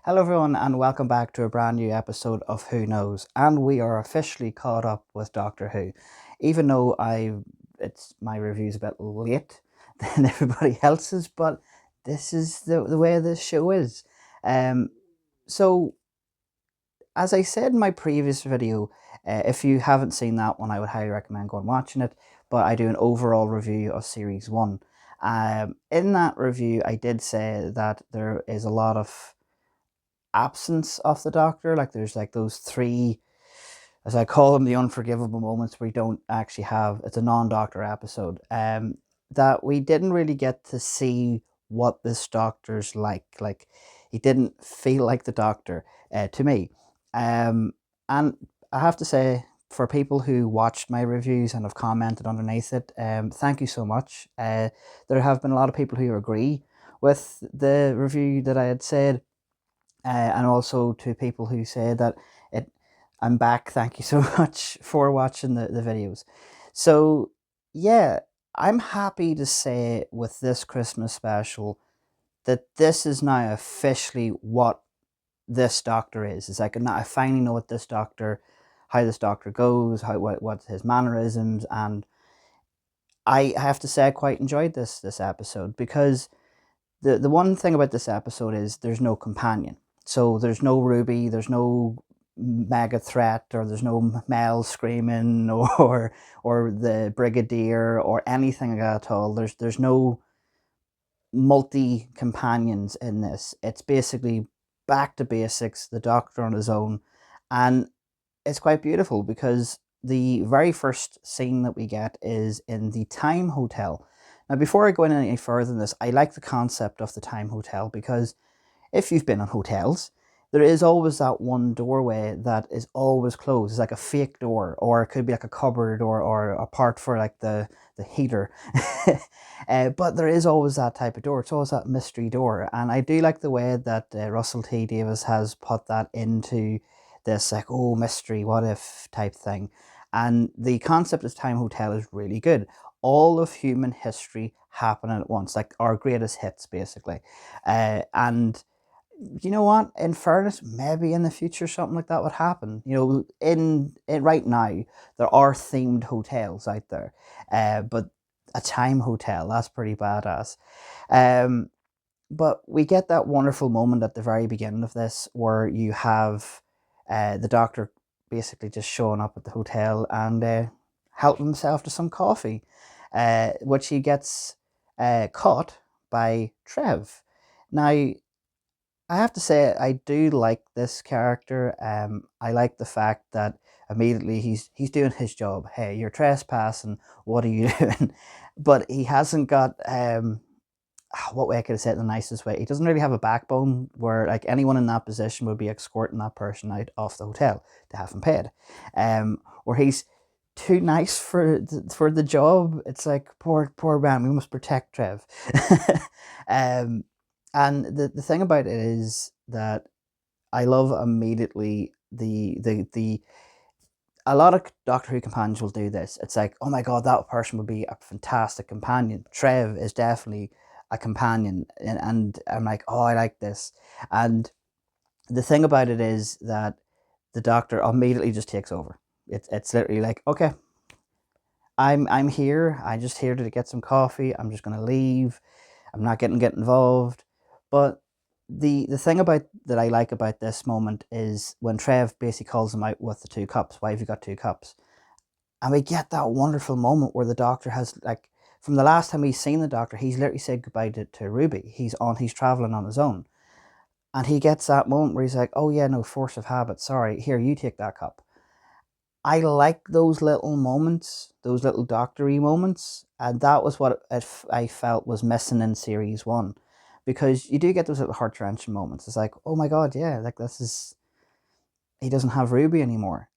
Hello, everyone, and welcome back to a brand new episode of Who Knows. And we are officially caught up with Doctor Who, even though it's my review's a bit late than everybody else's. But this is the way this show is. Um, so as I said in my previous video, if you haven't seen that one, I would highly recommend going watching it. But I do an overall review of Series 1. In that review, I did say that there is a lot of absence of the Doctor. Like there's like those three, as I call them, the unforgivable moments where we don't actually have, it's a non-Doctor episode. That we didn't really get to see what this Doctor's like. Like he didn't feel like the Doctor to me. And I have to say, for people who watched my reviews and have commented underneath it, thank you so much. There have been a lot of people who agree with the review that I had said, and also to people who say that it I'm back. Thank you so much for watching the videos. So yeah, I'm happy to say with this Christmas special that this is now officially what this Doctor is. It's like now I finally know what this Doctor, how this Doctor goes, what his mannerisms, and I have to say I quite enjoyed this episode because the one thing about this episode is there's no companion. So there's no Ruby, there's no mega threat, or there's no Mel screaming, or the Brigadier, or anything like that at all. There's no multi companions in this. It's basically back to basics, the Doctor on his own, and it's quite beautiful because the very first scene that we get is in the Time Hotel. Now, before I go in any further than this, I like the concept of the Time Hotel because if you've been in hotels, there is always that one doorway that is always closed. It's like a fake door, or it could be like a cupboard, or a part for like the heater. But there is always that type of door. It's always that mystery door, and I do like the way that Russell T Davies has put that into this like, oh, mystery, what if type thing. And the concept of Time Hotel is really good. All of human history happening at once, like our greatest hits, basically. And you know what? In fairness, maybe in the future something like that would happen. You know, in right now there are themed hotels out there, but a Time Hotel, that's pretty badass. Um, but we get that wonderful moment at the very beginning of this where you have the Doctor basically just showing up at the hotel and helping himself to some coffee, which he gets caught by Trev. Now, I have to say I do like this character. I like the fact that immediately he's doing his job. Hey, you're trespassing. What are you doing? But he hasn't got what way I could have said it in the nicest way. He doesn't really have a backbone where like anyone in that position would be escorting that person out of the hotel to have him paid. Or he's too nice for the job. It's like poor man. We must protect Trev. um, and the thing about it is that I love immediately the a lot of Doctor Who companions will do this. It's like, oh my god, that person would be a fantastic companion. Trev is definitely a companion, and I'm like, oh, I like this. And the thing about it is that the Doctor immediately just takes over. It's literally like, okay, I'm here. I'm just here to get some coffee. I'm just gonna leave. I'm not get involved. But the thing about that I like about this moment is when Trev basically calls him out with the two cups. Why have you got two cups? And we get that wonderful moment where the Doctor has like, from the last time he's seen the Doctor, he's literally said goodbye to Ruby. He's traveling on his own. And he gets that moment where he's like, oh yeah, no, force of habit. Sorry, here, you take that cup. I like those little moments, those little doctory moments, and that was what I felt was missing in series one, because you do get those little heart wrenching moments. It's like, oh my god, yeah, like this is, he doesn't have Ruby anymore,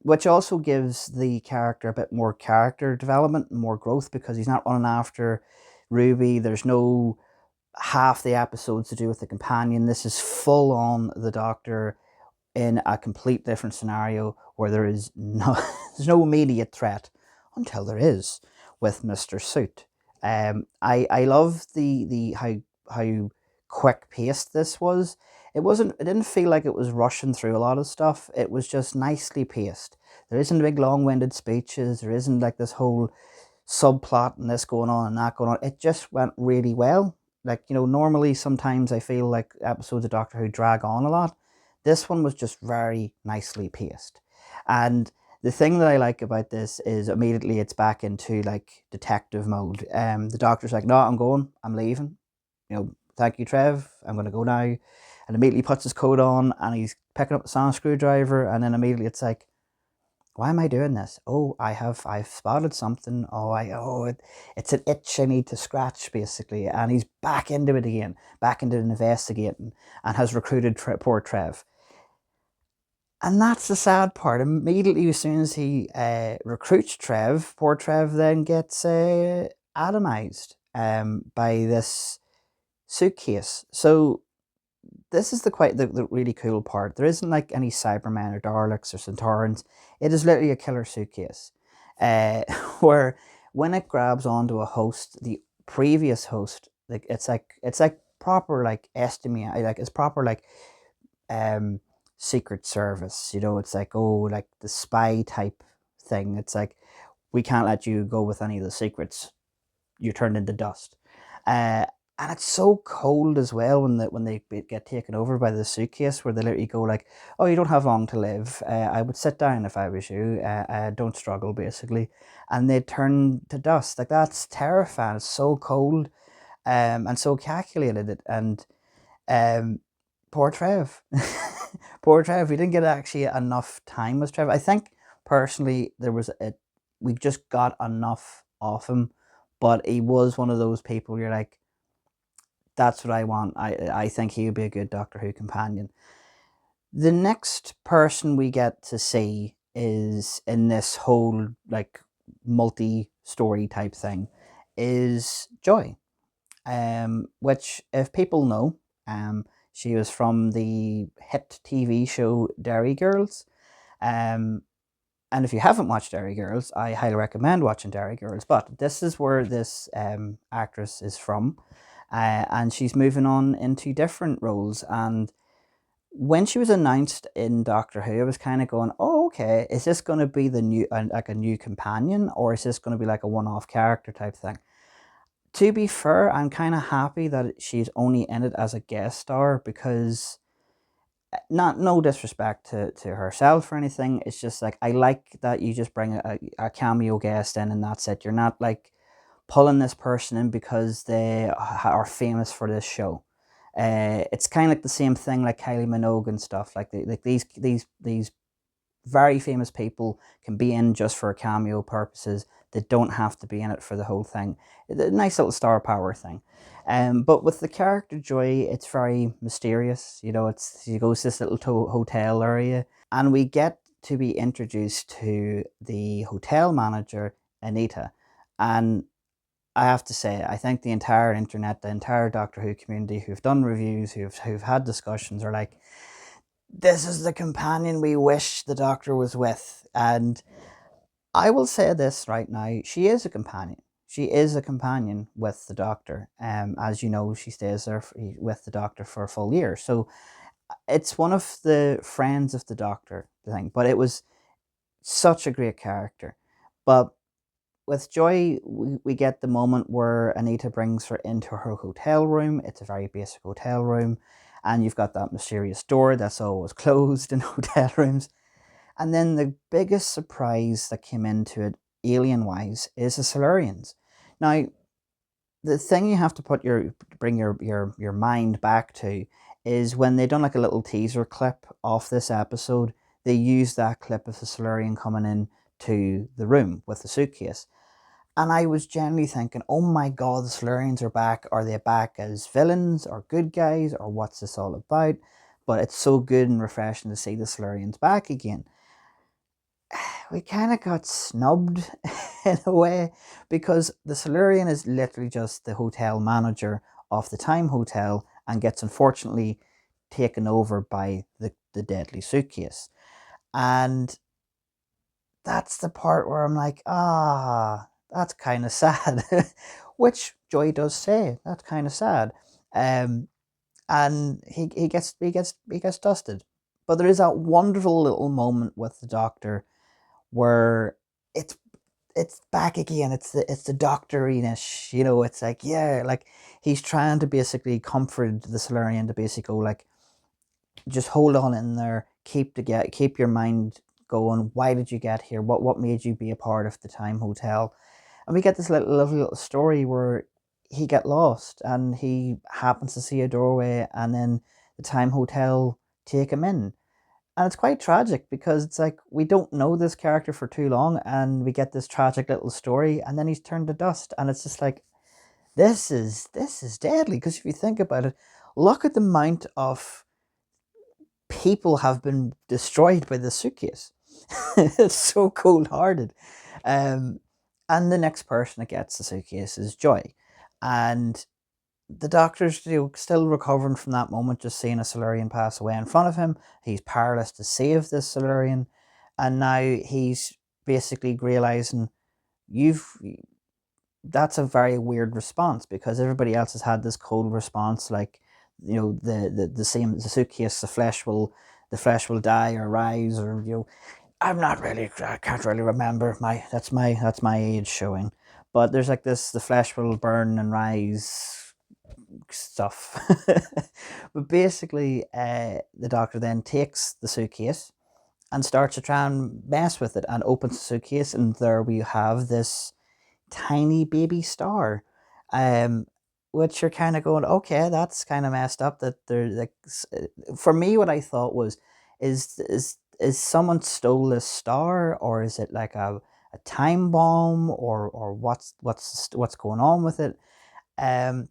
which also gives the character a bit more character development, more growth, because he's not running after Ruby. There's no half the episodes to do with the companion. This is full on the Doctor in a complete different scenario where there is no there's no immediate threat until there is with Mr. Suit. I love the how quick paced this was. It didn't feel like it was rushing through a lot of stuff. It was just nicely paced. There isn't big long-winded speeches. There isn't like this whole subplot and this going on and that going on. It just went really well. Like, normally sometimes I feel like episodes of Doctor Who drag on a lot. This one was just very nicely paced. And the thing that I like about this is immediately it's back into like detective mode. The doctor's like, no, I'm going, I'm leaving. Thank you, Trev. I'm going to go now. And immediately puts his coat on and he's picking up the sound screwdriver. And then immediately it's like, why am I doing this? Oh, I've spotted something. It's an itch I need to scratch, basically. And he's back into it again, back into investigating, and has recruited poor Trev. And that's the sad part. Immediately, as soon as he recruits Trev, poor Trev then gets atomized by this suitcase. So this is the really cool part. There isn't like any Cybermen or Daleks or Centaurans. It is literally a killer suitcase, where when it grabs onto a host, the previous host, like it's like proper like estimate, like it's proper like um secret service. It's like, oh, like the spy type thing. It's like, we can't let you go with any of the secrets. You're turned into dust. Uh, and it's so cold as well when they get taken over by the suitcase, where they literally go like, "Oh, you don't have long to live. I would sit down if I was you. Don't struggle, basically." And they turn to dust. Like, that's terrifying. It's so cold, and so calculated. And um, poor Trev, poor Trev. We didn't get actually enough time with Trev. I think personally we just got enough of him, but he was one of those people you're like, that's what I want. I think he would be a good Doctor Who companion. The next person we get to see is in this whole like multi-story type thing is Joy, which, if people know, she was from the hit TV show Derry Girls. Um, and if you haven't watched Derry Girls, I highly recommend watching Derry Girls. But this is where this actress is from, and she's moving on into different roles. And when she was announced in Doctor Who, I was kind of going, "Oh, okay, is this going to be the new, like a new companion, or is this going to be like a one-off character type thing?" To be fair, I'm kind of happy that she's only in it as a guest star, because not no disrespect to herself or anything. It's just like, I like that you just bring a cameo guest in and that's it. You're not like pulling this person in because they are famous for this show. It's kind of like the same thing like Kylie Minogue and stuff like these very famous people can be in just for cameo purposes. They don't have to be in it for the whole thing. A nice little star power thing. But with the character Joy, it's very mysterious. She goes to this little hotel area, and we get to be introduced to the hotel manager, Anita. And I have to say, I think the entire internet, the entire Doctor Who community who've done reviews, who've had discussions, are like, this is the companion we wish the Doctor was with. And I will say this right now, she is a companion. She is a companion with the Doctor. As you know, she stays there with the Doctor for a full year. So it's one of the friends of the Doctor thing. But it was such a great character. But with Joy, we get the moment where Anita brings her into her hotel room. It's a very basic hotel room. And you've got that mysterious door that's always closed in hotel rooms. And then the biggest surprise that came into it, alien wise, is the Silurians. Now, the thing you have to bring your mind back to is when they done like a little teaser clip of this episode, they used that clip of the Silurian coming in to the room with the suitcase. And I was generally thinking, oh my god, the Silurians are back. Are they back as villains or good guys, or what's this all about? But it's so good and refreshing to see the Silurians back again. We kind of got snubbed in a way, because the Silurian is literally just the hotel manager of the Time Hotel and gets unfortunately taken over by the deadly suitcase. And that's the part where I'm like, that's kind of sad. Which Joy does say, that's kind of sad. Um, and he gets dusted. But there is that wonderful little moment with the Doctor where it's it's back again. It's the doctoriness, It's like, yeah, like he's trying to basically comfort the Solarian to basically go like, just hold on in there, keep your mind going. Why did you get here? What made you be a part of the Time Hotel? And we get this lovely little story where he get lost and he happens to see a doorway, and then the Time Hotel take him in. And it's quite tragic because it's like we don't know this character for too long, and we get this tragic little story, and then he's turned to dust, and it's just like, this is deadly. Because if you think about it, look at the amount of people have been destroyed by the suitcase. It's so cold hearted. Um, and the next person that gets the suitcase is Joy. And the Doctor's still recovering from that moment, just seeing a Solarian pass away in front of him. He's powerless to save this Solarian. And now he's basically realizing, you've that's a very weird response, because everybody else has had this cold response, like, the same, the suitcase, the flesh will die or rise, or I can't really remember, that's my age showing. But there's like this, the flesh will burn and rise stuff. But basically, the Doctor then takes the suitcase and starts to try and mess with it, and opens the suitcase, and there we have this tiny baby star, um, which you're kind of going, okay, that's kind of messed up. That they're like, for me, what I thought was, is someone stole this star, or is it like a time bomb, or what's going on with it? Um,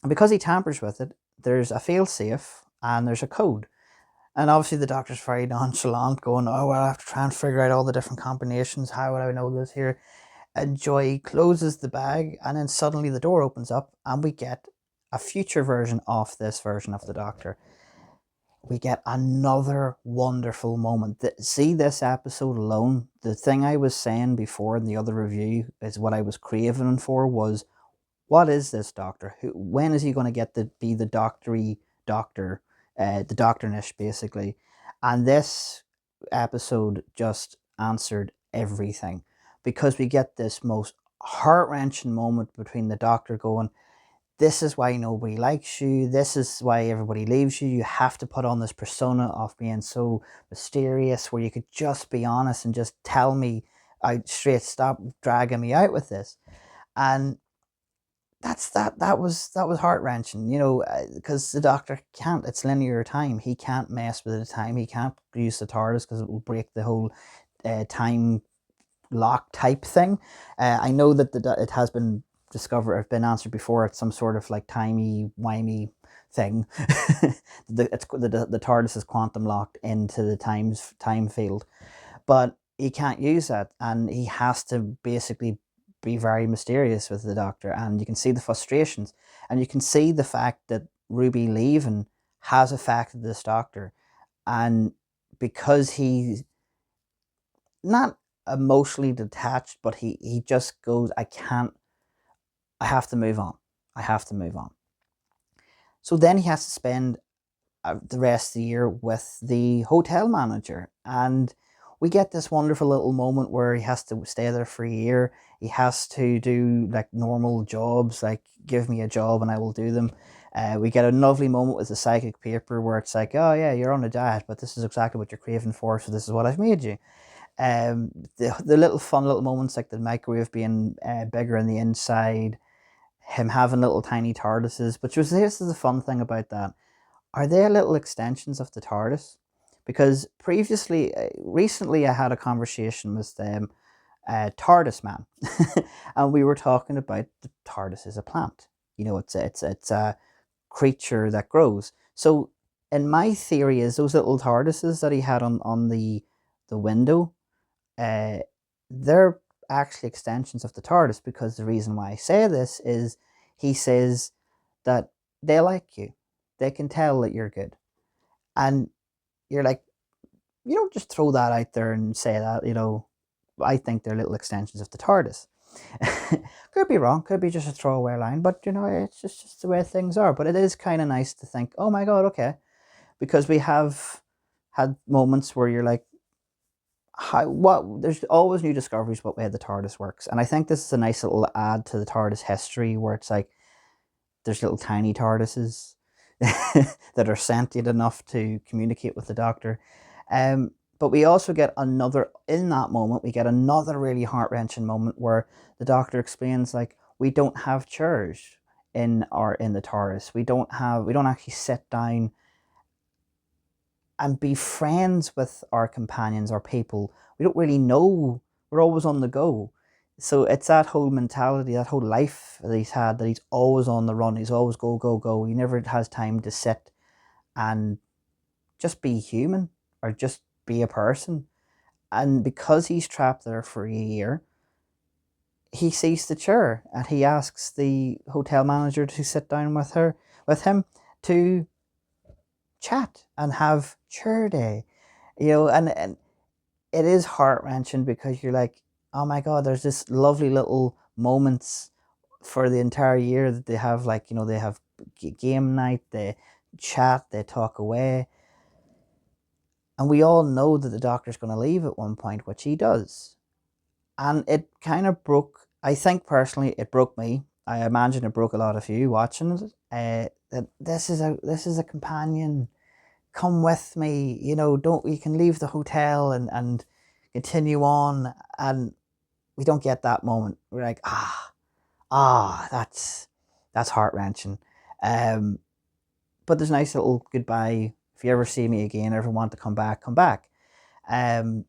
and because he tampers with it, there's a failsafe and there's a code. And obviously, the Doctor's very nonchalant, going, "Oh, well, I have to try and figure out all the different combinations. How would I know this here?" And Joy closes the bag, and then suddenly the door opens up, and we get a future version of this version of the Doctor. We get another wonderful moment. See, this episode alone, the thing I was saying before in the other review is what I was craving for was, what is this Doctor? When is he going to get to be the doctory Doctor, the Doctornish, basically? And this episode just answered everything, because we get this most heart wrenching moment between the Doctor going, "This is why nobody likes you. This is why everybody leaves you. You have to put on this persona of being so mysterious, where you could just be honest and just tell me out straight. Stop dragging me out with this." And that was heart wrenching, because the Doctor can't. It's linear time. He can't mess with the time. He can't use the TARDIS because it will break the whole time lock type thing. I know that it has been discovered, or been answered before. It's some sort of like timey wimey thing. The TARDIS is quantum locked into the time field, but he can't use that, and he has to basically be very mysterious with the Doctor. And you can see the frustrations, and you can see the fact that Ruby leaving has affected this Doctor. And because he's not emotionally detached, but he just goes, I have to move on. I have to move on. So then he has to spend the rest of the year with the hotel manager. And we get this wonderful little moment where he has to stay there for a year. He has to do like normal jobs, like, give me a job and I will do them. We get a lovely moment with the psychic paper where it's like, oh yeah, you're on a diet, but this is exactly what you're craving for, so this is what I've made you. The little fun little moments, like the microwave being bigger on the inside, him having little tiny TARDISes. But this is the fun thing about that. Are they little extensions of the TARDIS? Because recently, I had a conversation with TARDIS man, and we were talking about the TARDIS as a plant. It's a creature that grows. So, in my theory, is those little TARDISes that he had on the window, uh, they're actually extensions of the TARDIS. Because the reason why I say this is, he says that they like you, they can tell that you're good, and you're like, you don't just throw that out there and say that. I think they're little extensions of the TARDIS. Could be wrong, could be just a throwaway line, but it's just the way things are. But it is kind of nice to think, oh my god, okay, because we have had moments where you're like, how what? There's always new discoveries about the way the TARDIS works, and I think this is a nice little add to the TARDIS history, where it's like there's little tiny TARDISes that are sentient enough to communicate with the Doctor. But we also get another, in that moment, we get another really heart wrenching moment where the Doctor explains, like, we don't have chairs in the TARDIS. We don't actually sit down and be friends with our companions or people. We don't really know. We're always on the go. So it's that whole mentality, that whole life that he's had, that he's always on the run. He's always go, go, go. He never has time to sit and just be human or just be a person. And because he's trapped there for a year, he sees the chair and he asks the hotel manager to sit down with him to chat and have chair day. And it is heart wrenching because you're like, oh my god, there's this lovely little moments for the entire year that they have, like, they have game night, they chat, they talk away, and we all know that the Doctor's going to leave at one point, which he does, and it kind of broke. I think personally, it broke me. I imagine it broke a lot of you watching it. That this is a companion. Come with me. Don't you can leave the hotel and continue on, and we don't get that moment. We're like, that's heart wrenching. Um, but there's a nice little goodbye. If you ever see me again, ever want to come back, come back. Um,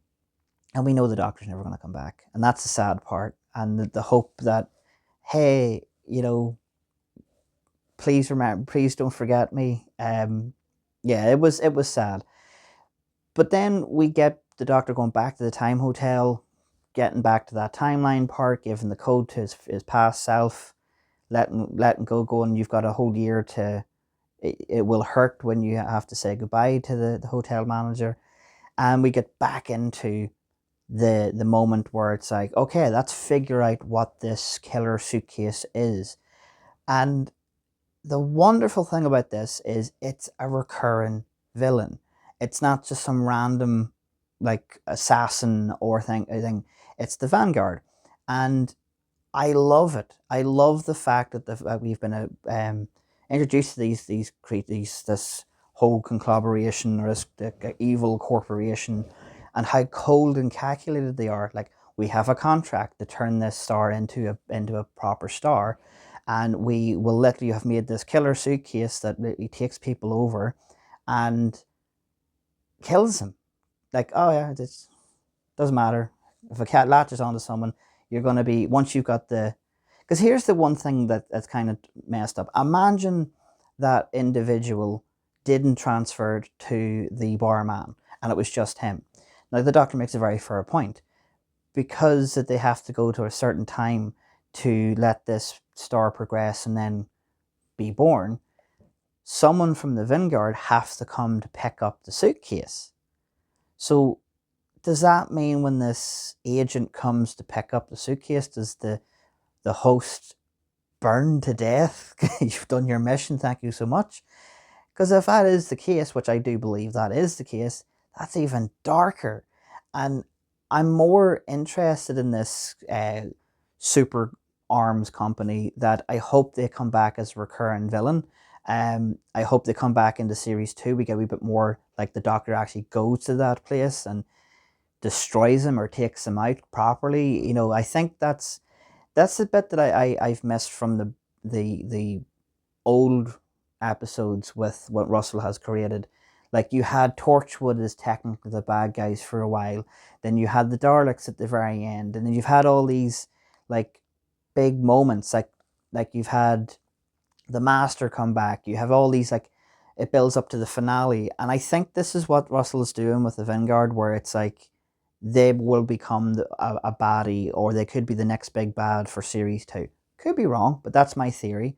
and we know the Doctor's never going to come back, and that's the sad part. And the hope that, hey, please remember, please don't forget me. Yeah, it was sad. But then we get the Doctor going back to the time hotel, getting back to that timeline part, giving the code to his past self, letting go, and you've got a whole year to. It will hurt when you have to say goodbye to the hotel manager, and we get back into the moment where it's like, okay, let's figure out what this killer suitcase is. And the wonderful thing about this is it's a recurring villain. It's not just some random, like, assassin or thing. It's the Vanguard, and I love it. I love the fact that we've been introduced to this whole conglomeration, or this evil corporation, and how cold and calculated they are. Like, we have a contract to turn this star into a proper star, and we will literally have made this killer suitcase that literally takes people over and kills them. Like, oh yeah, it doesn't matter if a cat latches onto someone. You're going to be, once you've got the, because here's the one thing that's kind of messed up. Imagine that individual didn't transfer to the barman and it was just him. Now, the Doctor makes a very fair point. Because that they have to go to a certain time to let this star progress and then be born, someone from the Vanguard has to come to pick up the suitcase. So does that mean when this agent comes to pick up the suitcase, does the host burn to death? You've done your mission, thank you so much. Because if that is the case, which I do believe that is the case, that's even darker. And I'm more interested in this super arms company that I hope they come back as a recurring villain. I hope they come back into series 2. We get a wee bit more, like, the Doctor actually goes to that place and destroys him or takes him out properly. I think that's the bit that I've missed from the old episodes with what Russell has created. Like, you had Torchwood as technically the bad guys for a while, then you had the Daleks at the very end, and then you've had all these, like, big moments, like you've had the Master come back. You have all these, like, it builds up to the finale, and I think this is what Russell's doing with the Vanguard, where it's like they will become a baddie, or they could be the next big bad for series 2. Could be wrong, but that's my theory.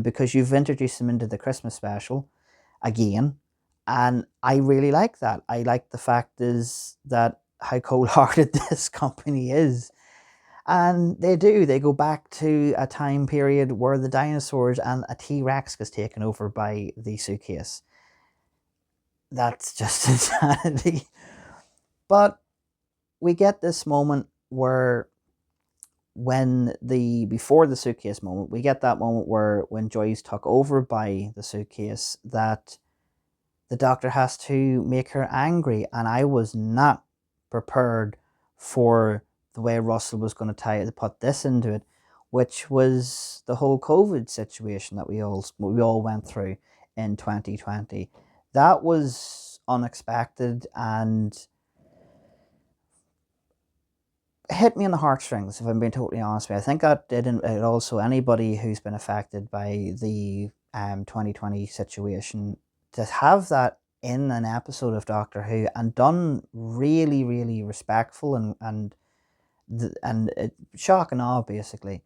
Because you've introduced them into the Christmas special again, and I really like that. I like the fact is that how cold-hearted this company is, And they do. They go back to a time period where the dinosaurs and a T-Rex gets taken over by the suitcase. That's just insanity. But we get this moment where before the suitcase moment, we get that moment where when Joy's took over by the suitcase, that the doctor has to make her angry. And I was not prepared for the way Russell was going to put this into it, which was the whole COVID situation that we all went through in 2020. That was unexpected and hit me in the heartstrings, if I'm being totally honest with you. I think that did it also. Anybody who's been affected by the 2020 situation, to have that in an episode of Doctor Who and done really, really respectful and shock and awe, basically,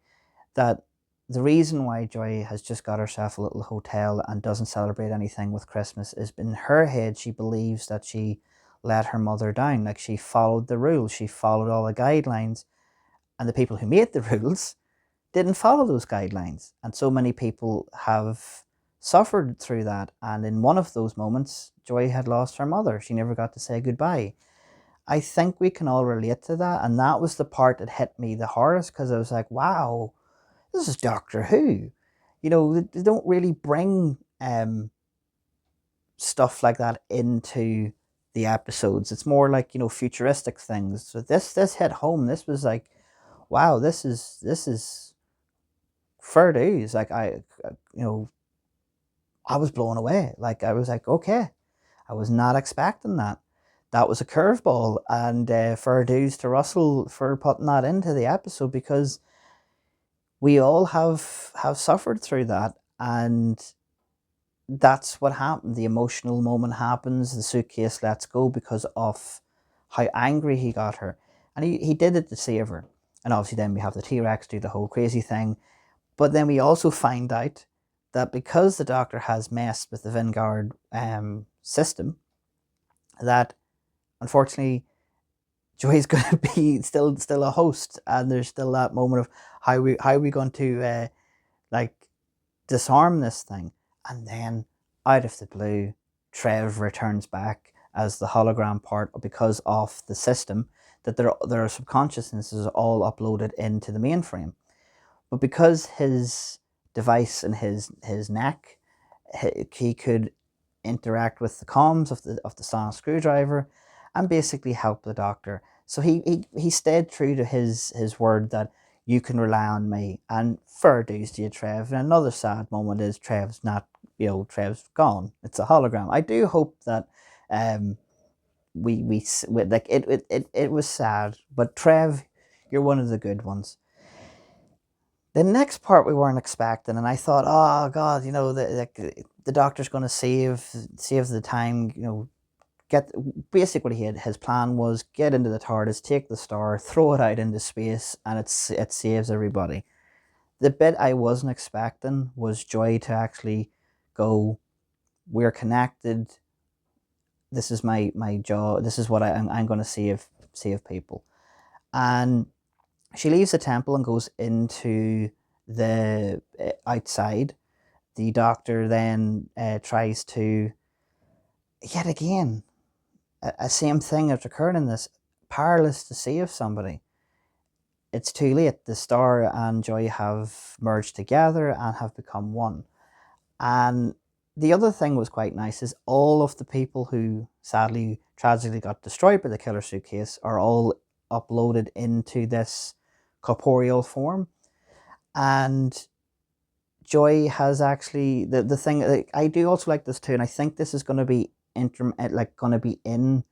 that the reason why Joy has just got herself a little hotel and doesn't celebrate anything with Christmas is, in her head, she believes that she let her mother down. Like, she followed the rules, she followed all the guidelines, and the people who made the rules didn't follow those guidelines. And so many people have suffered through that. And in one of those moments, Joy had lost her mother. She never got to say goodbye. I think we can all relate to that. And that was the part that hit me the hardest, because I was like, wow, this is Doctor Who. You know, they don't really bring stuff like that into the episodes. It's more like, futuristic things. So this hit home. This was like, wow, this is fair dues. Like, I was blown away. Like, I was like, okay, I was not expecting that. That was a curveball, and fair dues to Russell for putting that into the episode, because we all have suffered through that, and that's what happened. The emotional moment happens. The suitcase lets go because of how angry he got her, and he did it to save her. And obviously, then we have the T-Rex do the whole crazy thing. But then we also find out that because the Doctor has messed with the Vanguard system, that unfortunately Joy's going to be still a host, and there's still that moment of how we going to like disarm this thing. And then out of the blue, Trev returns back as the hologram part, because of the system that their subconsciousness is all uploaded into the mainframe. But because his device in his neck, he could interact with the comms of the sonic screwdriver and basically help the Doctor. So he stayed true to his word that you can rely on me. And fair dues to you, Trev. And another sad moment is Trev's Trev's gone. It's a hologram. I do hope that we like it was sad, but Trev, you're one of the good ones. The next part we weren't expecting, and I thought, oh God, the Doctor's going to save the time. Basically his plan was get into the TARDIS, take the star, throw it out into space, and it saves everybody. The bit I wasn't expecting was Joy to actually go, we're connected. This is my job. This is what I'm going to save people. And she leaves the temple and goes into the outside. The Doctor then tries to, yet again, a same thing that's occurred in this, powerless to save somebody. It's too late. The Star and Joy have merged together and have become one. And the other thing was quite nice is all of the people who sadly, tragically got destroyed by the killer suitcase are all uploaded into this corporeal form. And Joy has actually the thing. Like, I do also like this too, and I think this is going to be going to be in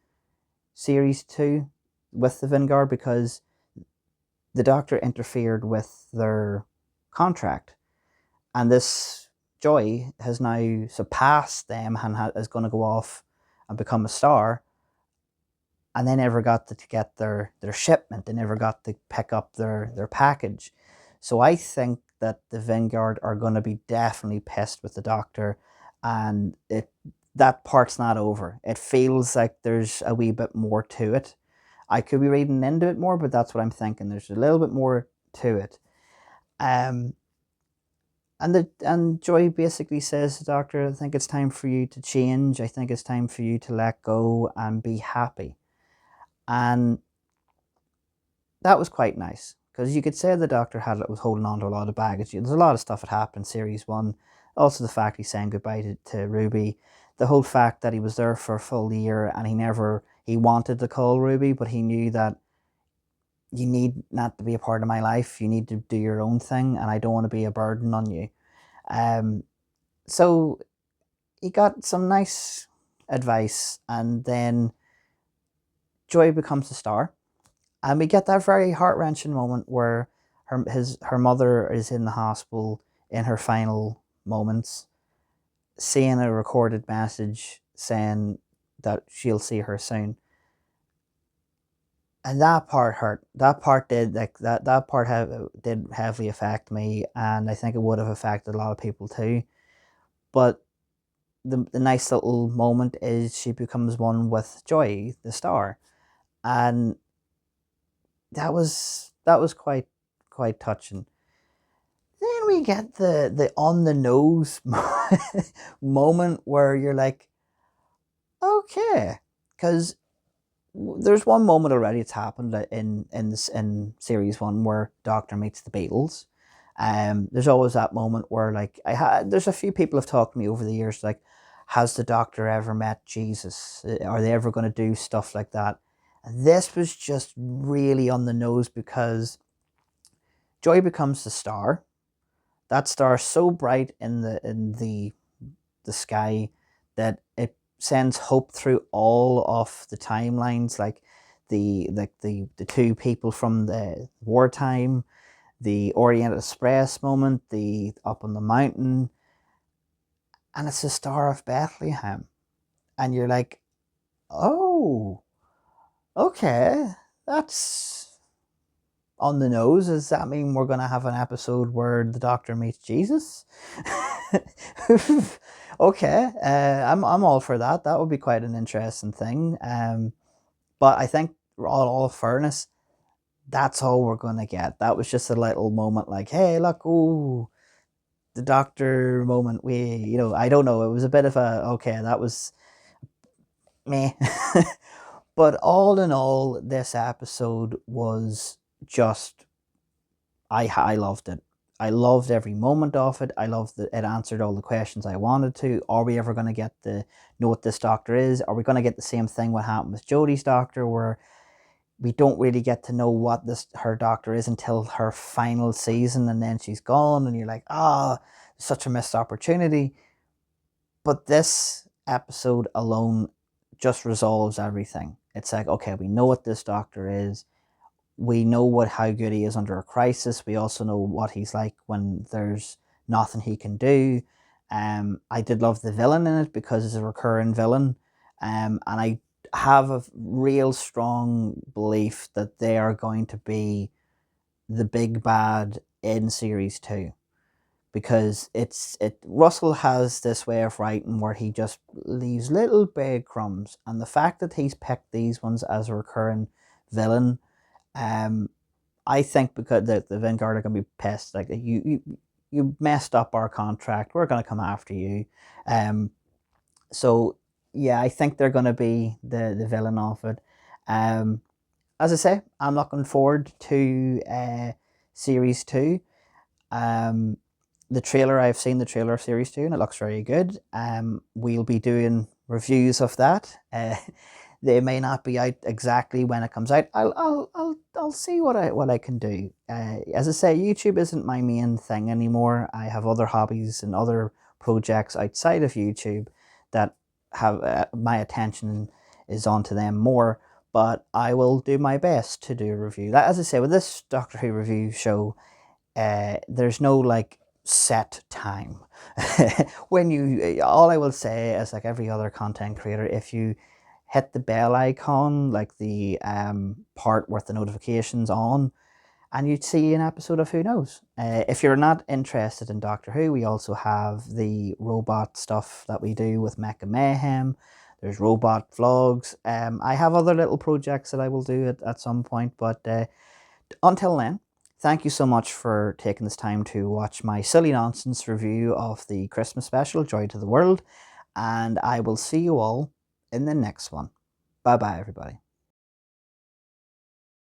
series 2 with the Vanguard, because the Doctor interfered with their contract, and this Joy has now surpassed them and is going to go off and become a star. And they never got to get their shipment. They never got to pick up their package. So I think that the Vanguard are going to be definitely pissed with the Doctor, and that part's not over. It feels like there's a wee bit more to it. I could be reading into it more, but that's what I'm thinking. There's a little bit more to it. Um, and Joy basically says to the Doctor, I think it's time for you to change. I think it's time for you to let go and be happy. And that was quite nice, because you could say the Doctor was holding on to a lot of baggage. There's a lot of stuff that happened in series one. Also, the fact he's saying goodbye to Ruby, the whole fact that he was there for a full year and he wanted to call Ruby, but he knew that you need not to be a part of my life. You need to do your own thing, and I don't want to be a burden on you. So he got some nice advice, and then Joy becomes a star. And we get that very heart-wrenching moment where her mother is in the hospital in her final moments, seeing a recorded message saying that she'll see her soon. And that part hurt. That part did did heavily affect me, and I think it would have affected a lot of people too. But the nice little moment is she becomes one with Joy, the star, and that was quite touching. Then we get the on the nose moment where you're like, okay, because there's one moment already it's happened in series one where Doctor meets the Beatles. There's always that moment where like there's a few people have talked to me over the years like, has the Doctor ever met Jesus? Are they ever going to do stuff like that? And this was just really on the nose, because Joy becomes the star. That star is so bright in the sky that it sends hope through all of the timelines, like the two people from the wartime, the Orient Express moment, the up on the mountain, and it's the Star of Bethlehem. And you're like, oh, okay, that's on the nose. Does that mean we're going to have an episode where the Doctor meets Jesus? Okay, I'm all for that. That would be quite an interesting thing. But I think, all fairness, that's all we're gonna get. That was just a little moment, like, hey, look, oh, the Doctor moment. I don't know. It was a bit of a okay. That was me. But all in all, this episode was just, I loved it. I loved every moment of it. I loved that it answered all the questions I wanted to. Are we ever going to get the know what this Doctor is? Are we going to get the same thing what happened with Jodie's Doctor, where we don't really get to know what her Doctor is until her final season, and then she's gone, and you're like, such a missed opportunity. But this episode alone just resolves everything. It's like, okay, we know what this Doctor is. We know how good he is under a crisis. We also know what he's like when there's nothing he can do. I did love the villain in it, because it's a recurring villain. And I have a real strong belief that they are going to be the big bad in series 2, because Russell has this way of writing where he just leaves little breadcrumbs, and the fact that he's picked these ones as a recurring villain, I think, because the Vanguard are going to be pissed. Like, you messed up our contract. We're going to come after you. So yeah, I think they're going to be the villain of it. As I say, I'm looking forward to series 2. I've seen the trailer of series 2, and it looks very good. We'll be doing reviews of that. They may not be out exactly when it comes out. I'll see what I can do. As I say, YouTube isn't my main thing anymore. I have other hobbies and other projects outside of YouTube that have my attention is onto them more. But I will do my best to do a review. As I say, with this Doctor Who review show, there's no like set time. All I will say is, like every other content creator, if you hit the bell icon, like the part with the notifications on, and you'd see an episode of Who Knows. If you're not interested in Doctor Who, we also have the robot stuff that we do with Mecha Mayhem. there's robot vlogs. I have other little projects that I will do at some point, but until then, thank you so much for taking this time to watch my silly nonsense review of the Christmas special, Joy to the World, and I will see you all in the next one. Bye bye, everybody.